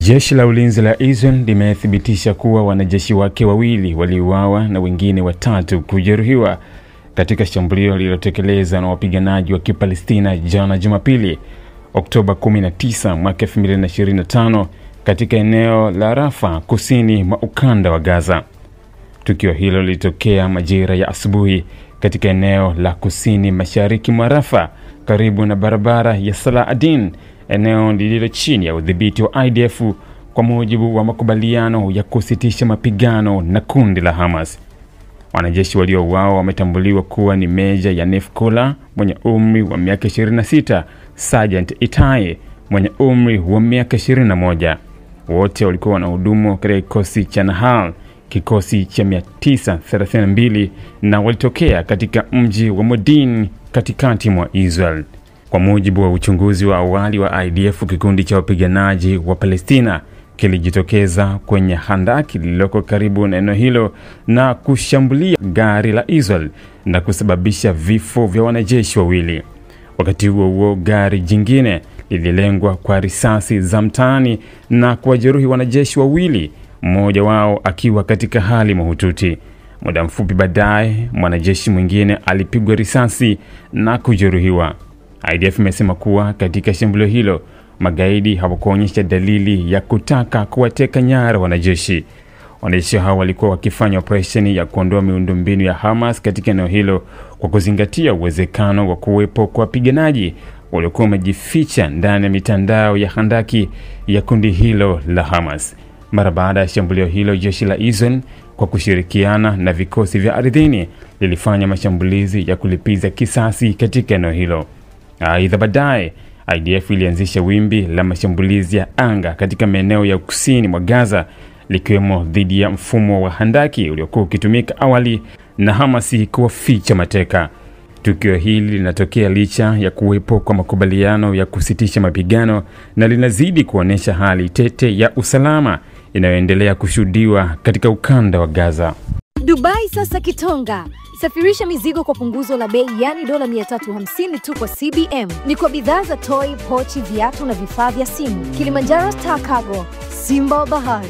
Jeshi la ulinzi la Israel limethibitisha kuwa wanajeshi wake wawili waliuawa na wengine watatu kujeruhiwa katika shambulio lililotekelezwa na wapiganaji wa Kipalestina jana Jumapili, Oktoba 19 mwaka 2025 katika eneo la Rafah kusini mwa ukanda wa Gaza. Tukio hilo lilitokea majira ya asubuhi katika eneo la kusini mashariki mwa Rafah karibu na barabara ya Salah ad-Din, eneo lililo chini ya udhibiti wa IDF kwa mujibu wa makubaliano ya kusitisha mapigano na kundi la Hamas. Wanajeshi waliouawa wametambuliwa kuwa ni Meja Yaniv Kola mwenye umri wa miaka 26, Sergeant Itai mwenye umri wa miaka 21. Wote walikuwa wanahudumu katika kikosi cha Nahal, kikosi cha 932, na walitokea katika mji wa Modin katikati mwa Israel. Kwa mujibu wa uchunguzi wa awali wa IDF, kikundi cha wapiganaji wa Palestina kilijitokeza kwenye handaki lililoko karibu na eneo hilo na kushambulia gari la Israel na kusababisha vifo vya wanajeshi wawili. Wakati huo gari jingine lililengwa kwa risasi za mtaani na kuwajeruhi wanajeshi wawili, mmoja wao akiwa katika hali mahututi. Muda mfupi baadaye, mwanajeshi mwingine alipigwa risasi na kujeruhiwa. IDF imesema kuwa katika shambulio hilo magaidi hawakuonyesha dalili ya kutaka kuwateka nyara wanajeshi. Wanajeshi hao walikuwa wakifanya operesheni ya kuondoa miundombinu ya Hamas katika eneo hilo kwa kuzingatia uwezekano wa kuwepo kwa wapiganaji waliokuwa wamejificha ndani ya mitandao ya handaki ya kundi hilo la Hamas. Mara baada ya shambulio hilo, jeshi la Israel kwa kushirikiana na vikosi vya ardhini lilifanya mashambulizi ya kulipiza kisasi katika eneo hilo. Aidha, baadaye IDF ilianzisha wimbi la mashambulizi ya anga katika maeneo ya kusini mwa Gaza, likiwemo dhidi ya mfumo wa handaki uliokuwa ukitumika awali na Hamas kuwaficha mateka. Tukio hili linatokea licha ya kuwepo kwa makubaliano ya kusitisha mapigano na linazidi kuonesha hali tete ya usalama inayoendelea kushuhudiwa katika ukanda wa Gaza. Dubai sasa Kitonga. Safirisha mizigo kwa punguzo la bei, yani dola 350 tu kwa CBM. Ni kwa bidhaa za toy, pochi, viatu na vifaa vya simu. Kilimanjaro Star Cargo, Simba Bahari.